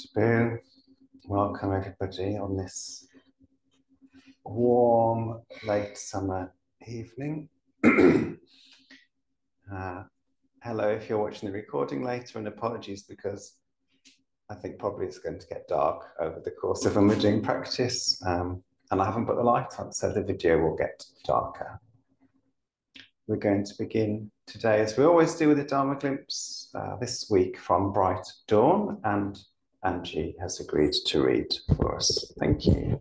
Taboo. Welcome everybody on this warm late summer evening. Hello if you're watching the recording later, and apologies because I think probably it's going to get dark over the course of when we're doing practice, and I haven't put the light on, so the video will get darker. We're going to begin today, as we always do, with a Dharma glimpse, this week from Bright Dawn, and Angie has agreed to read for us. Thank you.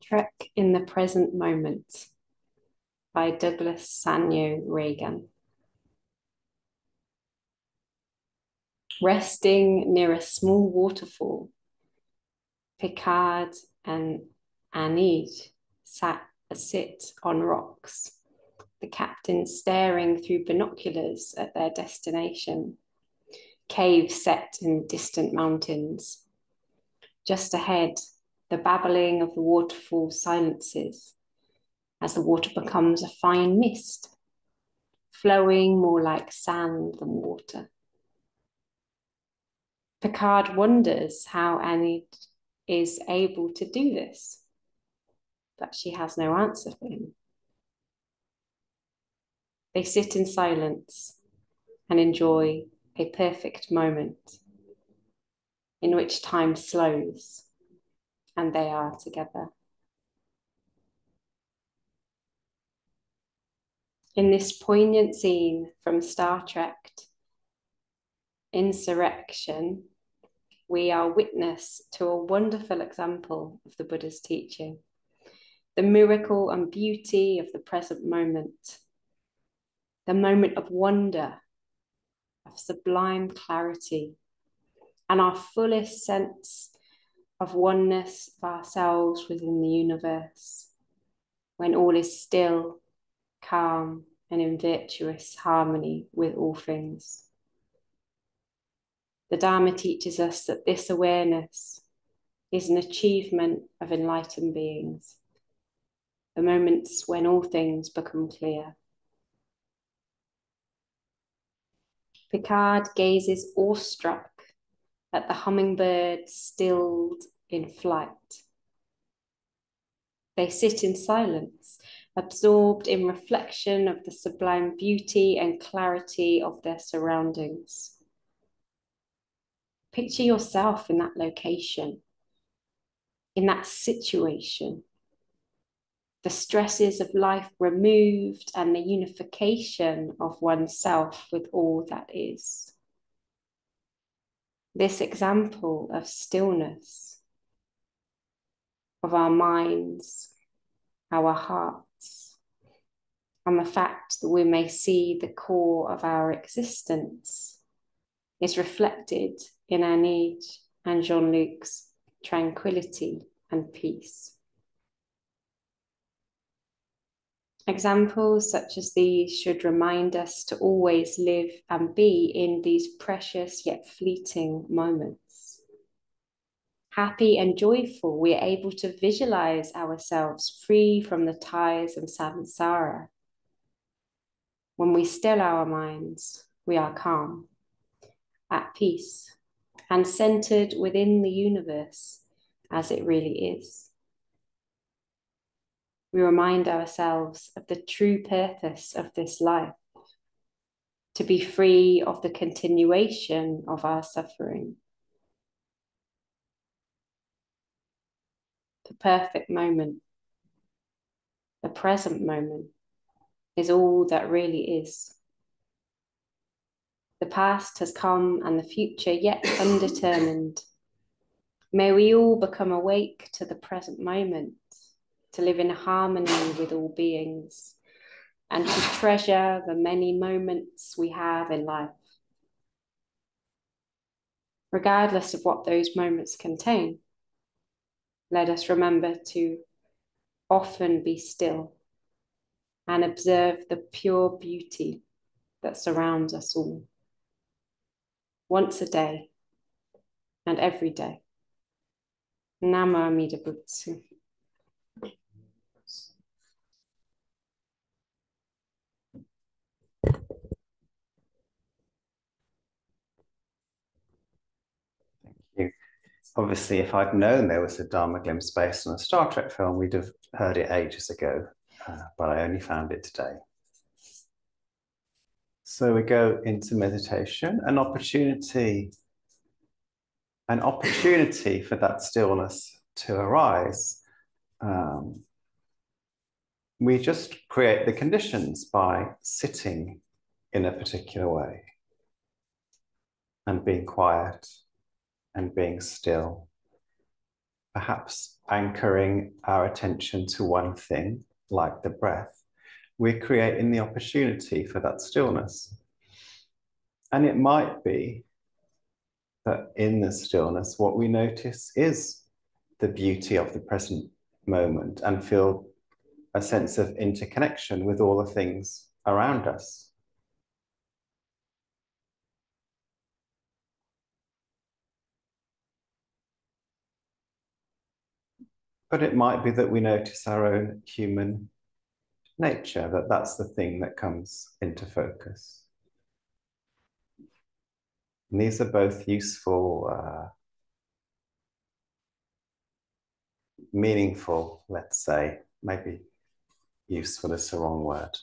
Trek in the Present Moment by Douglas Sanyo Reagan. Resting near a small waterfall, Picard and Anid sit on rocks, the captain staring through binoculars at their destination, caves set in distant mountains. Just ahead, the babbling of the waterfall silences as the water becomes a fine mist, flowing more like sand than water. Picard wonders how Annie is able to do this, but she has no answer for him. They sit in silence and enjoy a perfect moment in which time slows and they are together. In this poignant scene from Star Trek Insurrection, we are witness to a wonderful example of the Buddha's teaching, the miracle and beauty of the present moment, the moment of wonder, of sublime clarity, and our fullest sense of oneness of ourselves within the universe, when all is still, calm, and in virtuous harmony with all things. The Dharma teaches us that this awareness is an achievement of enlightened beings, the moments when all things become clear. Picard gazes awestruck at the hummingbird stilled in flight. They sit in silence, absorbed in reflection of the sublime beauty and clarity of their surroundings. Picture yourself in that location, in that situation, the stresses of life removed and the unification of oneself with all that is. This example of stillness, of our minds, our hearts, and the fact that we may see the core of our existence is reflected in Anid and Jean-Luc's tranquility and peace. Examples such as these should remind us to always live and be in these precious yet fleeting moments. Happy and joyful, we are able to visualize ourselves free from the ties of samsara. When we still our minds, we are calm, at peace, and centered within the universe as it really is. We remind ourselves of the true purpose of this life, to be free of the continuation of our suffering. The perfect moment, the present moment, is all that really is. The past has come and the future yet undetermined. May we all become awake to the present moment, to live in harmony with all beings, and to treasure the many moments we have in life. Regardless of what those moments contain, let us remember to often be still and observe the pure beauty that surrounds us all, once a day and every day. Namo Amida Butsu. Thank you. Obviously, if I'd known there was a Dharma glimpse based on a Star Trek film, we'd have heard it ages ago, but I only found it today. So we go into meditation, an opportunity for that stillness to arise. We just create the conditions by sitting in a particular way and being quiet and being still. Perhaps anchoring our attention to one thing, like the breath. We're creating the opportunity for that stillness. And it might be that in the stillness, what we notice is the beauty of the present moment and feel a sense of interconnection with all the things around us. But it might be that we notice our own human nature, that that's the thing that comes into focus. And these are both useful, meaningful, let's say. Maybe useful is the wrong word.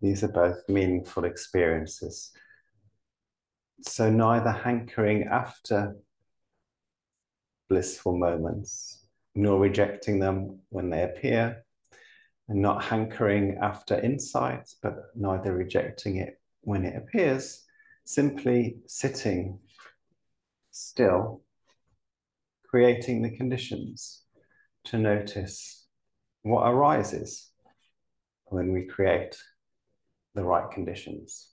These are both meaningful experiences. So neither hankering after blissful moments, nor rejecting them when they appear, and not hankering after insight, but neither rejecting it when it appears, simply sitting still, creating the conditions to notice what arises when we create the right conditions.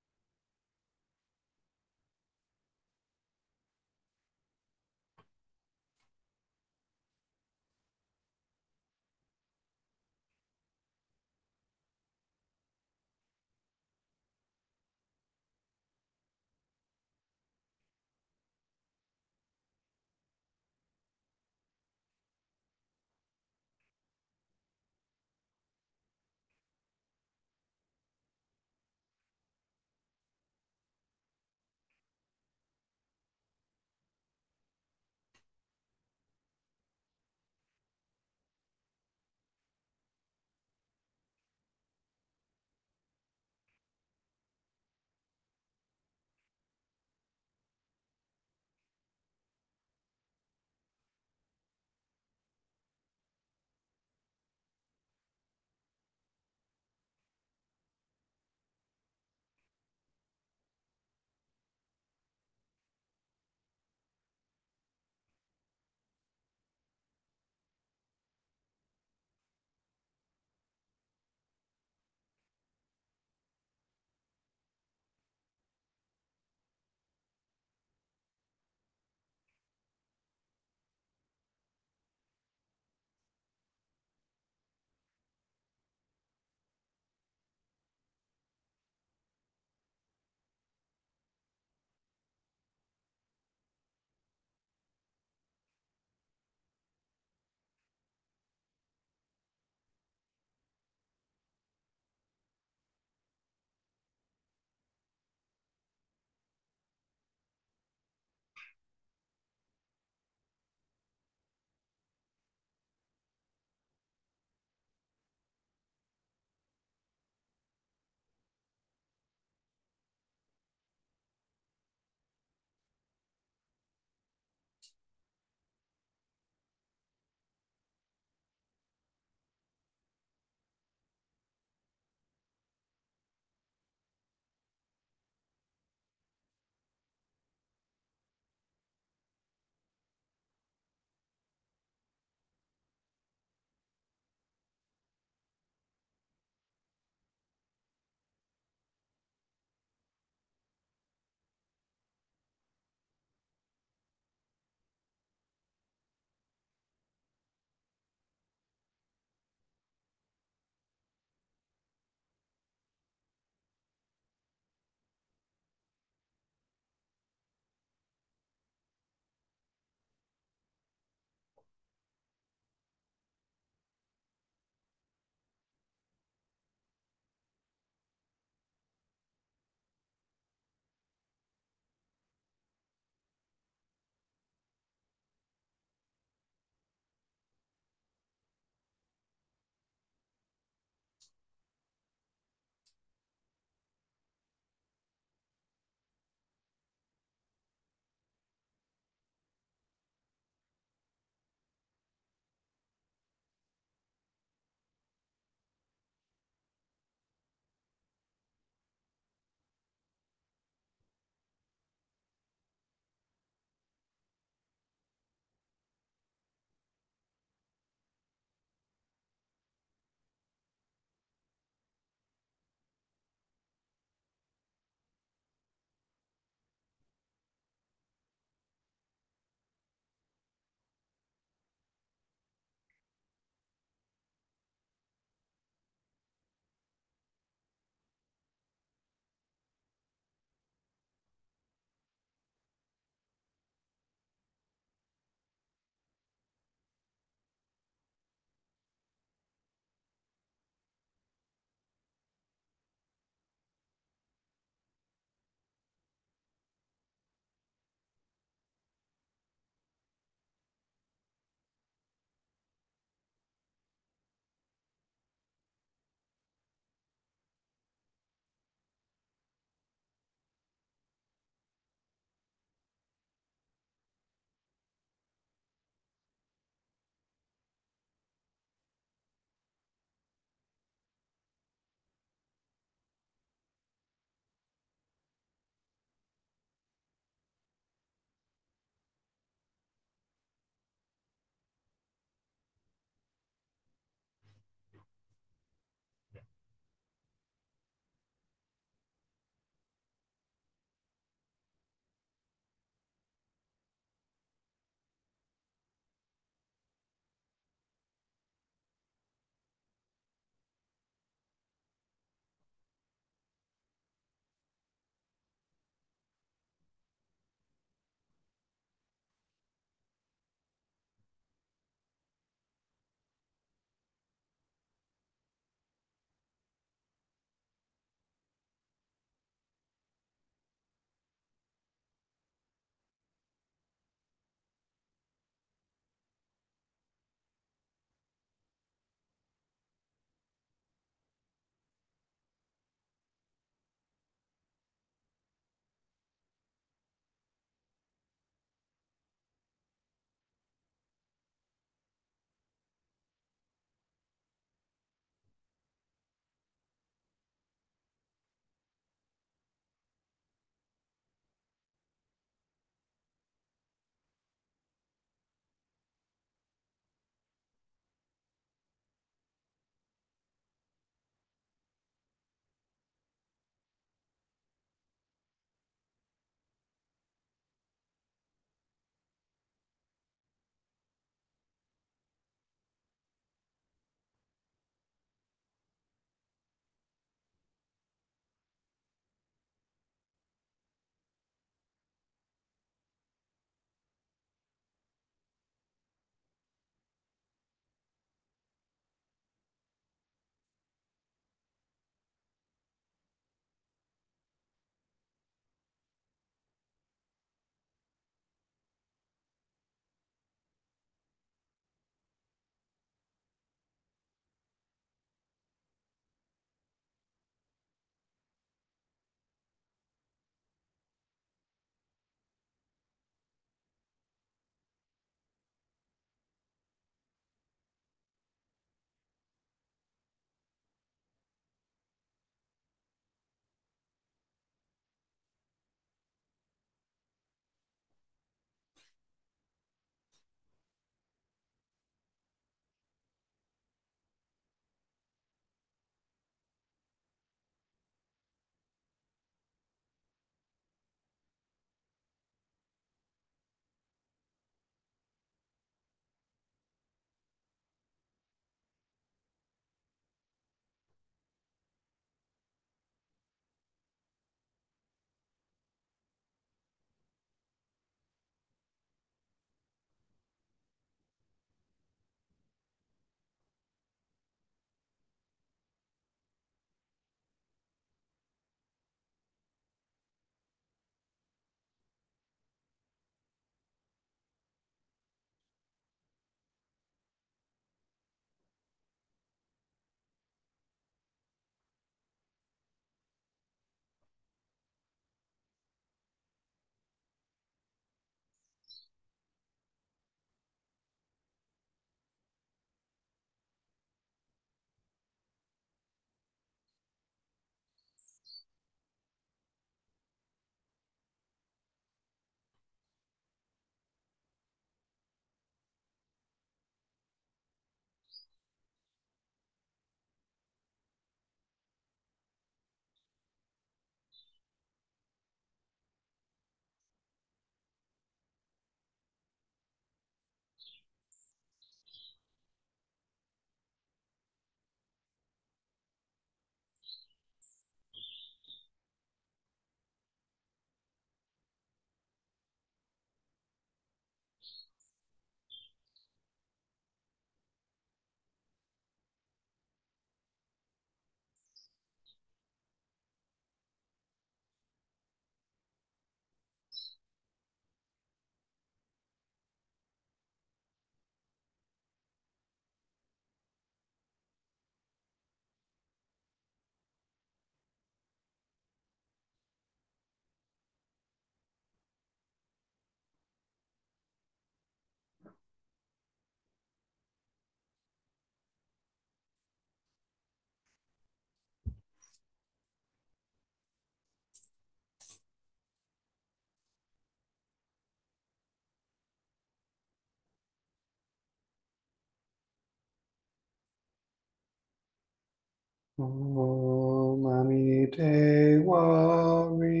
Om Mani Devari.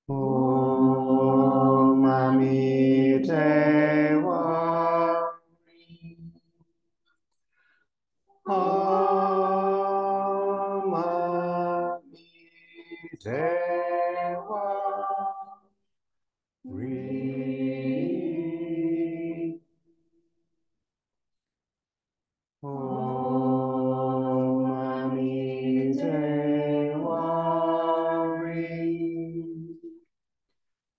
Om Mani Devari. Om Mani Devari. Om Mani Devari.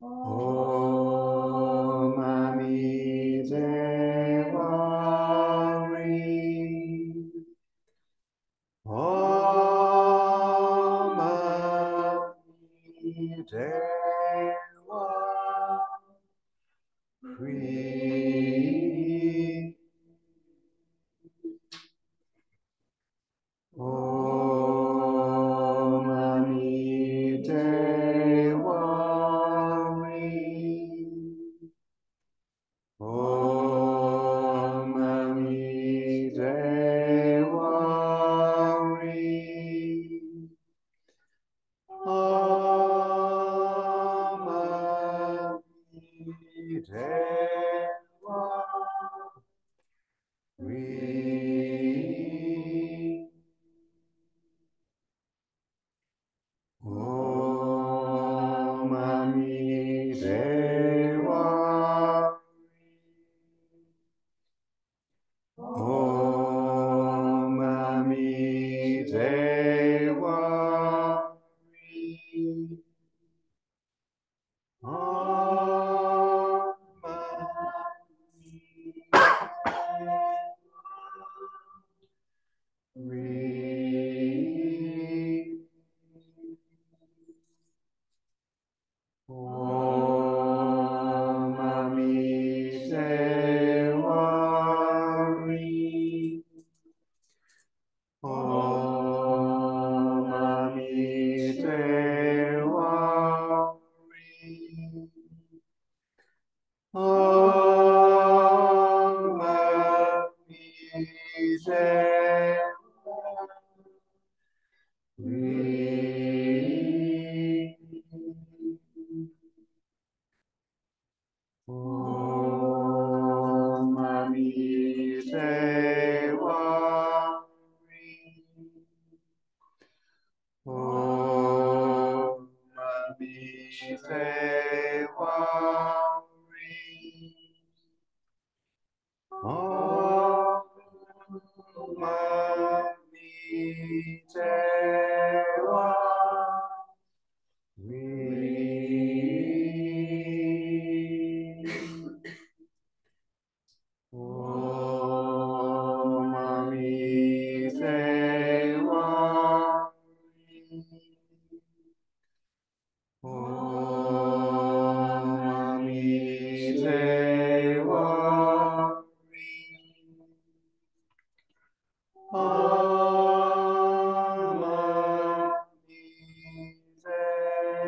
Om Mani Devari. Om Mani Devari. Om Mani Devari. Om Mani Devari. Om Mani Devari. Om Mani Devari. Om Mani Devari. Om Mani Om Mani Devari. Om Mani Devari. Om Mani Devari. Om Mani Devari. Om Mani Devari. Om Mani Devari. Om Mani Devari. Om Mani Devari. Om Mani Devari.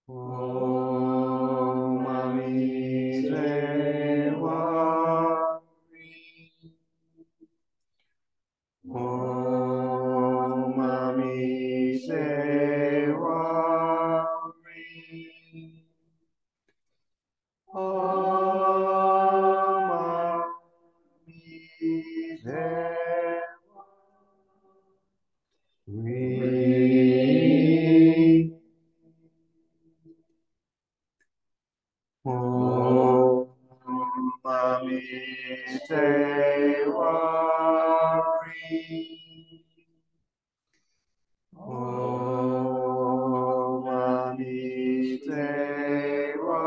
Om Mani Devari. Om Mani Devari. Om Mani Devari. Om Mani Devari. Om Mani Devari.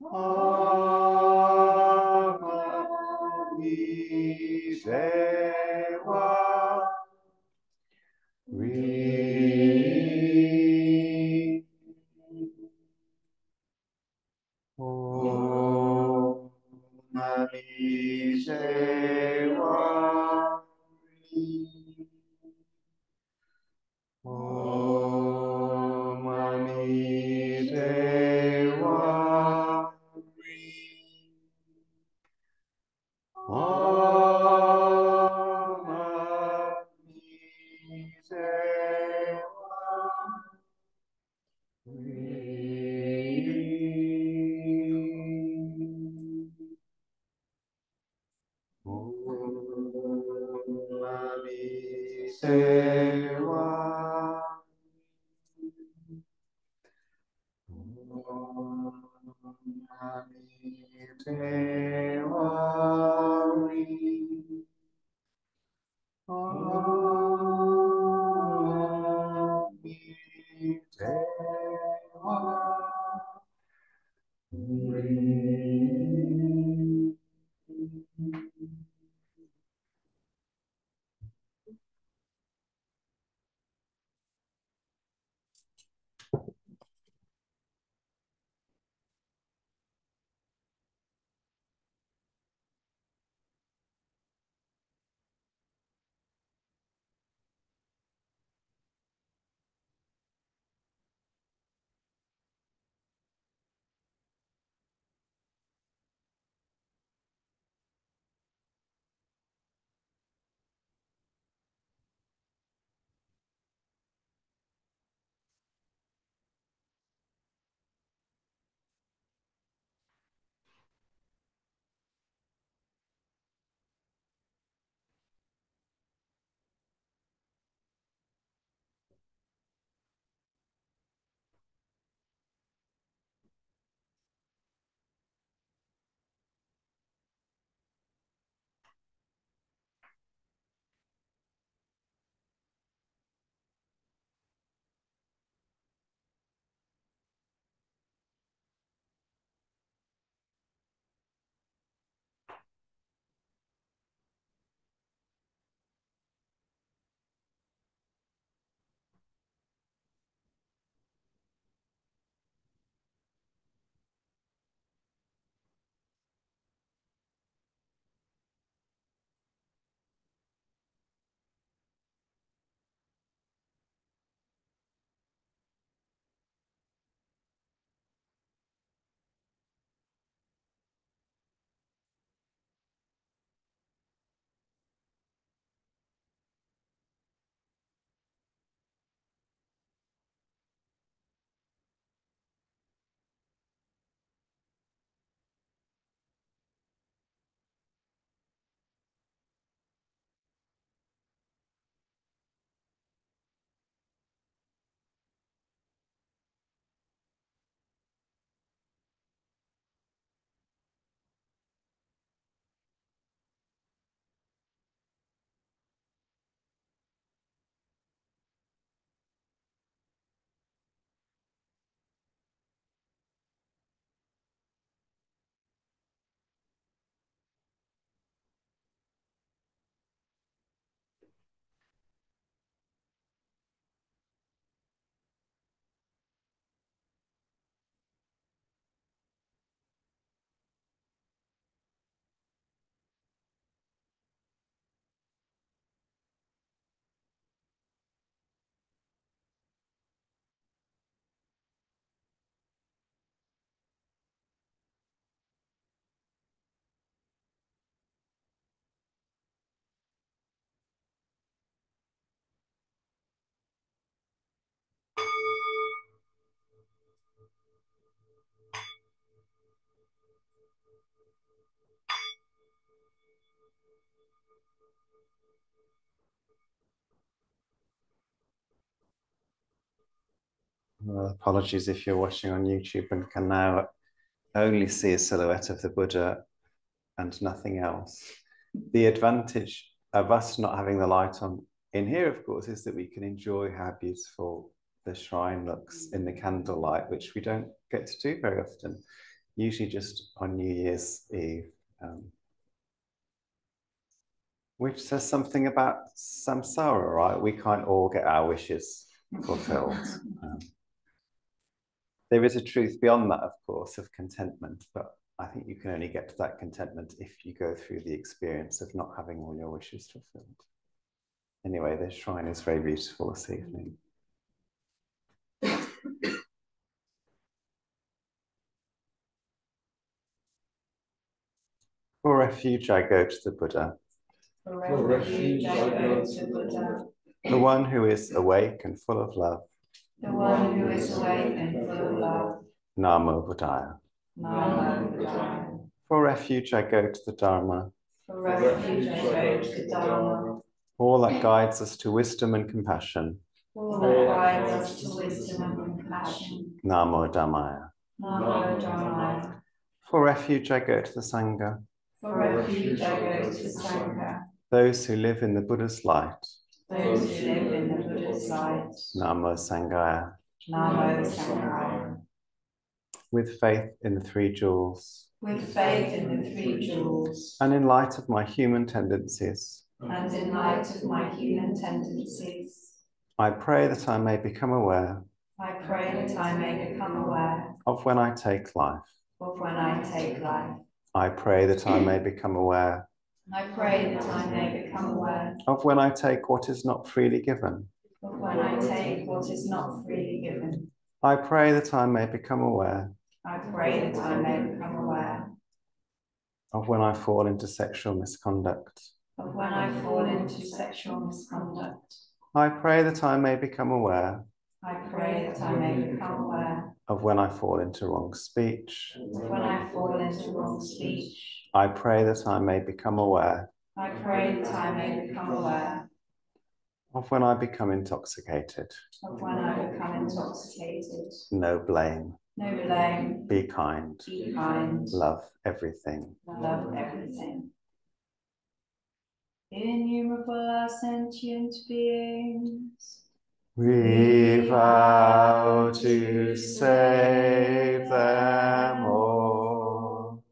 Om Mani Devari. Om Mani Devari. Om Dewa. Apologies if you're watching on YouTube and can now only see a silhouette of the Buddha and nothing else. The advantage of us not having the light on in here, of course, is that we can enjoy how beautiful the shrine looks in the candlelight, which we don't get to do very often, usually just on New Year's Eve. Which says something about samsara, right? We can't all get our wishes fulfilled. There is a truth beyond that, of course, of contentment, but I think you can only get to that contentment if you go through the experience of not having all your wishes fulfilled. Anyway, this shrine is very beautiful this evening. For refuge, I go to the Buddha. For refuge, I go to Buddha. The one who is awake and full of love. The one who is awake and full of love. Namo Buddhaya. Namo Buddhaya. For refuge, I go to the Dharma. For refuge, I go to the Dharma. all that guides us to wisdom and compassion. all that guides us to wisdom and compassion. Namo Dhammaya. Namo Dhammaya. For refuge, I go to the Sangha, For refuge, I go to the Sangha, those who live in the Buddha's light. those who live in the Buddha's light. Namo Sanghaya. Namo Sanghaya. With faith in the three jewels, With faith in the three jewels, and in light of my human tendencies, and in light of my human tendencies, I pray that I may become aware I pray that I may become aware of when I take life. of when I take life. I pray that I may become aware I pray that I may become aware of when I take what is not freely given. of when I take what is not freely given. I pray that I may become aware I pray that I may become aware of when I fall into sexual misconduct. of when I fall into sexual misconduct. I pray that I may become aware I pray that I may become aware of when I fall into wrong speech. of when I fall into wrong speech. I pray that I may become aware I pray that I may become aware of when I become intoxicated. of when I become intoxicated. No blame. No blame. Be kind. Be kind. Love everything. Love everything. Innumerable are sentient beings. We vow to save them all.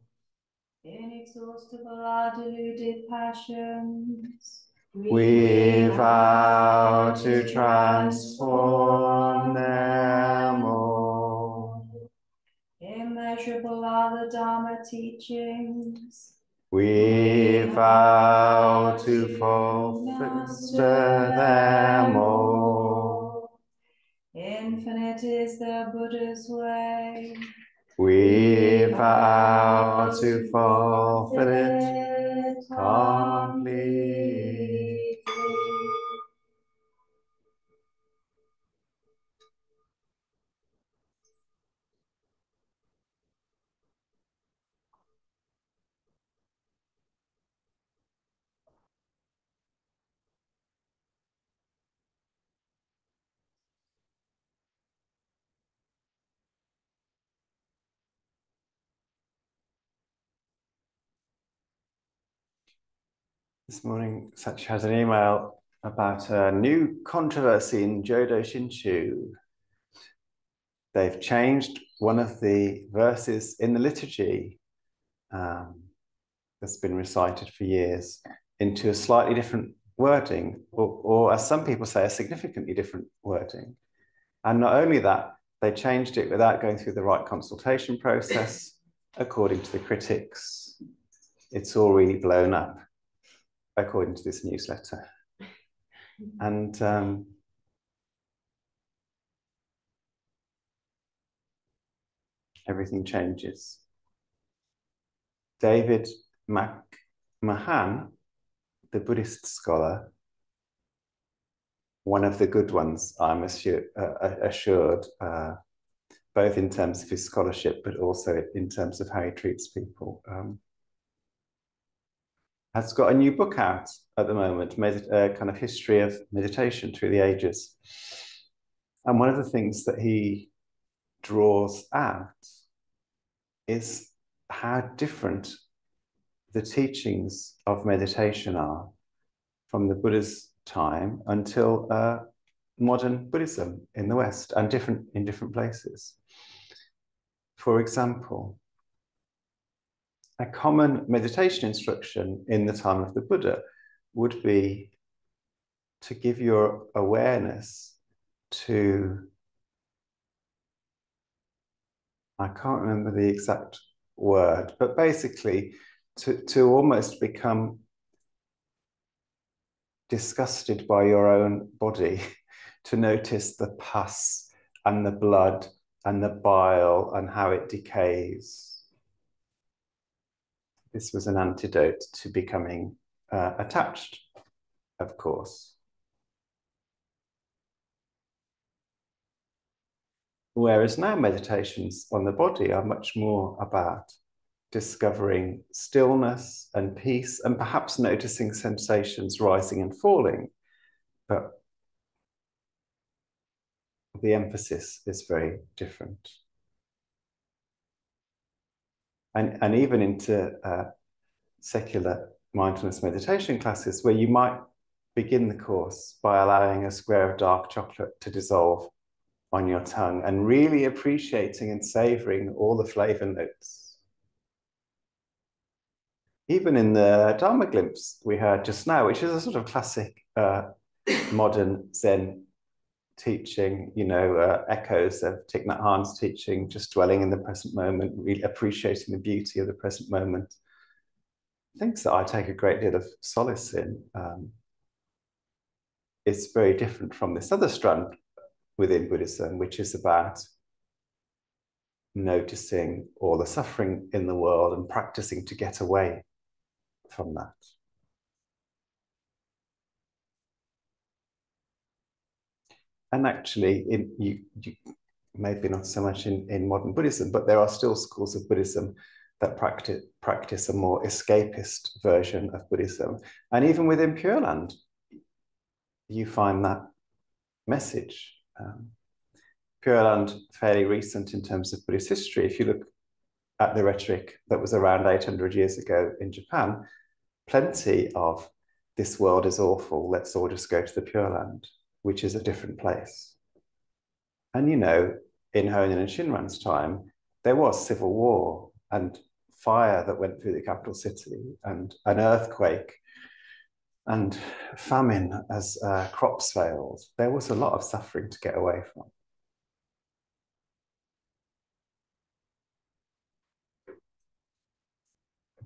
Inexhaustible are deluded passions. We vow to transform them all. Immeasurable are the Dharma teachings. We vow to foster them all. Infinite is the Buddha's way. We vow to fulfill it completely. This morning, Sachi has an email about a new controversy in Jodo Shinshu. They've changed one of the verses in the liturgy that's been recited for years into a slightly different wording, or as some people say, a significantly different wording. And not only that, they changed it without going through the right consultation process. According to the critics, it's all really blown up, according to this newsletter. And everything changes. David McMahon, the Buddhist scholar, one of the good ones, I'm assured, both in terms of his scholarship, but also in terms of how he treats people, has got a new book out at the moment, a kind of history of meditation through the ages. And one of the things that he draws out is how different the teachings of meditation are from the Buddha's time until modern Buddhism in the West, and in different places. For example, a common meditation instruction in the time of the Buddha would be to give your awareness to, I can't remember the exact word, but basically to almost become disgusted by your own body, to notice the pus and the blood and the bile and how it decays. This was an antidote to becoming attached, of course. Whereas now meditations on the body are much more about discovering stillness and peace and perhaps noticing sensations rising and falling. But the emphasis is very different. And even into secular mindfulness meditation classes, where you might begin the course by allowing a square of dark chocolate to dissolve on your tongue and really appreciating and savoring all the flavor notes. Even in the Dharma glimpse we heard just now, which is a sort of classic modern Zen teaching, echoes of Thich Nhat Hanh's teaching, just dwelling in the present moment, really appreciating the beauty of the present moment. Things that I take a great deal of solace in. It's very different from this other strand within Buddhism, which is about noticing all the suffering in the world and practicing to get away from that. And actually, maybe not so much in modern Buddhism, but there are still schools of Buddhism that practice a more escapist version of Buddhism. And even within Pure Land, you find that message. Pure Land, fairly recent in terms of Buddhist history. If you look at the rhetoric that was around 800 years ago in Japan, plenty of this world is awful, let's all just go to the Pure Land, which is a different place. And in Honen and Shinran's time, there was civil war and fire that went through the capital city and an earthquake and famine as crops failed. There was a lot of suffering to get away from.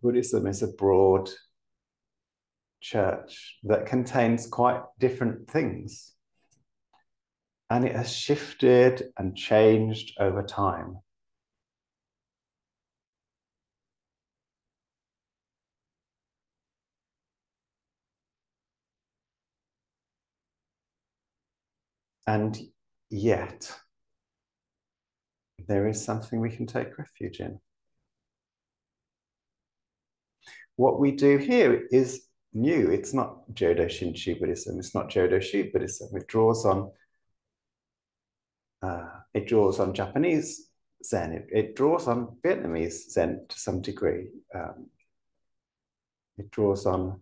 Buddhism is a broad church that contains quite different things. And it has shifted and changed over time. And yet, there is something we can take refuge in. What we do here is new. It's not Jodo Shinshu Buddhism. It's not Jodo Shu Buddhism. It draws on Japanese Zen. It draws on Vietnamese Zen to some degree. It draws on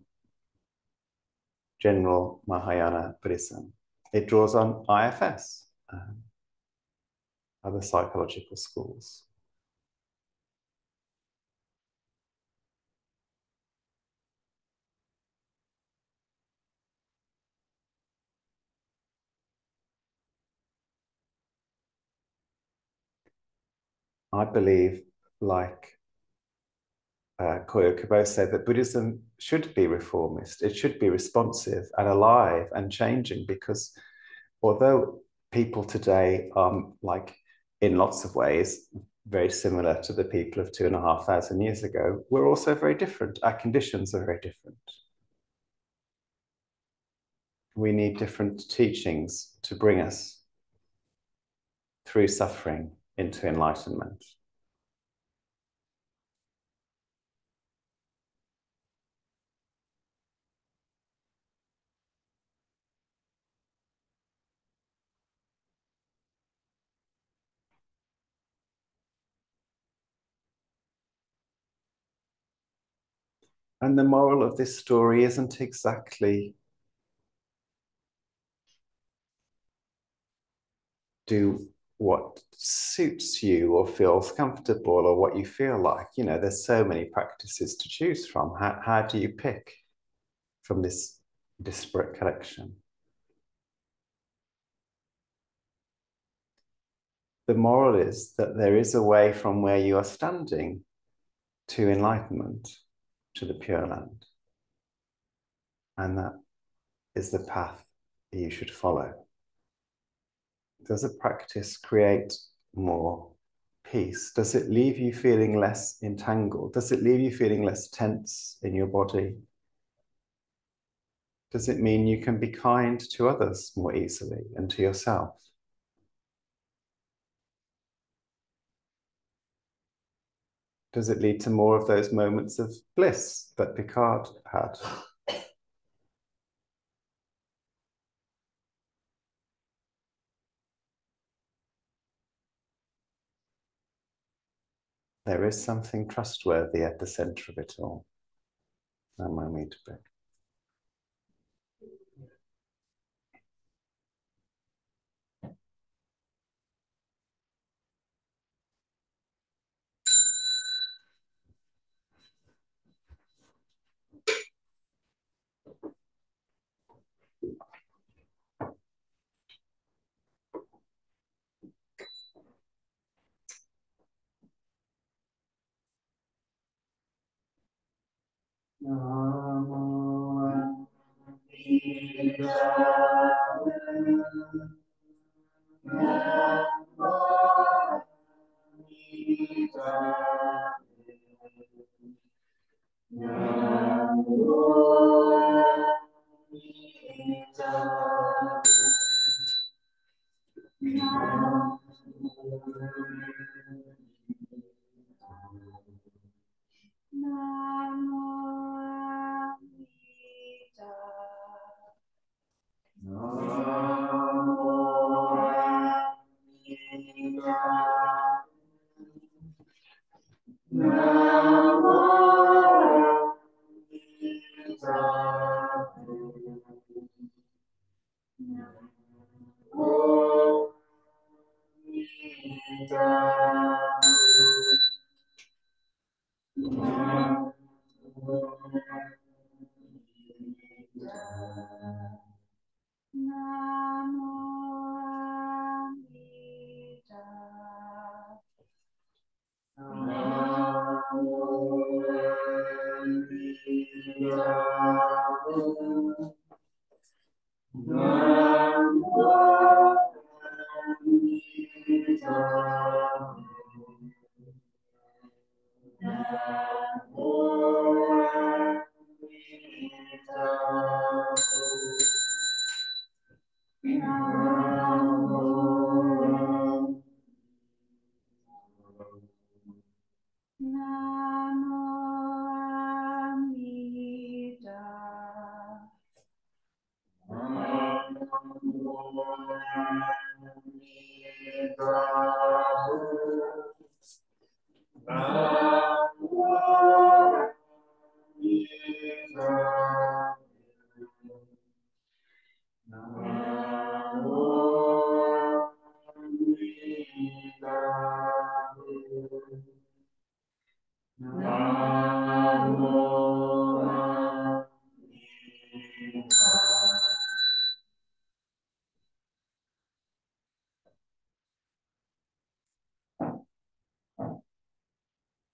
general Mahayana Buddhism. It draws on IFS, other psychological schools. I believe, like Koyo Kubo said, that Buddhism should be reformist. It should be responsive and alive and changing, because although people today are, in lots of ways, very similar to the people of 2,500 years ago, we're also very different. Our conditions are very different. We need different teachings to bring us through suffering into enlightenment. And the moral of this story isn't exactly do what suits you or feels comfortable or what you feel like. There's so many practices to choose from. How do you pick from this disparate collection? The moral is that there is a way from where you are standing to enlightenment, to the Pure Land. And that is the path you should follow. Does a practice create more peace? Does it leave you feeling less entangled? Does it leave you feeling less tense in your body? Does it mean you can be kind to others more easily and to yourself? Does it lead to more of those moments of bliss that Picard had? There is something trustworthy at the center of it all. Am I made to be?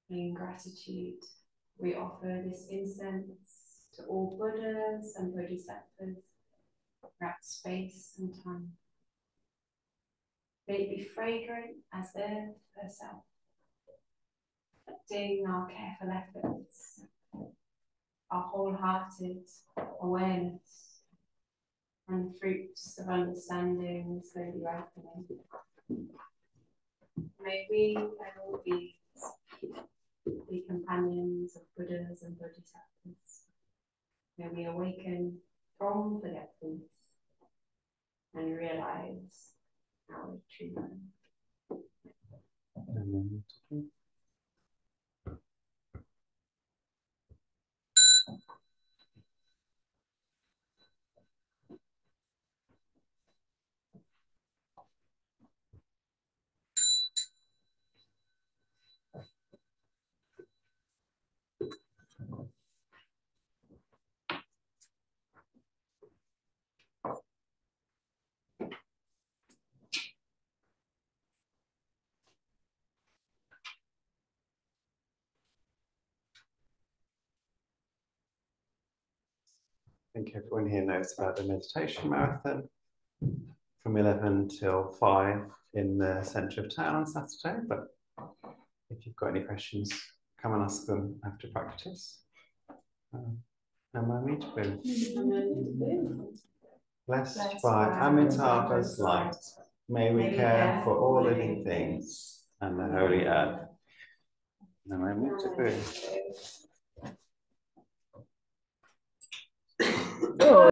In gratitude, we offer this incense to all Buddhas and Bodhisattvas throughout space and time. May it be fragrant as earth herself, reflecting our careful efforts, our wholehearted awareness, and fruits of understanding slowly ripening. May we and all beings be companions of Buddhas and Bodhisattvas. May we awaken from forgetfulness and realize our true life. I think everyone here knows about the meditation marathon from 11 till 5 in the centre of town on Saturday. But if you've got any questions, come and ask them after practice. Blessed by Amitabha's light, may we care for all living things and the holy earth. Namo Buddhaya.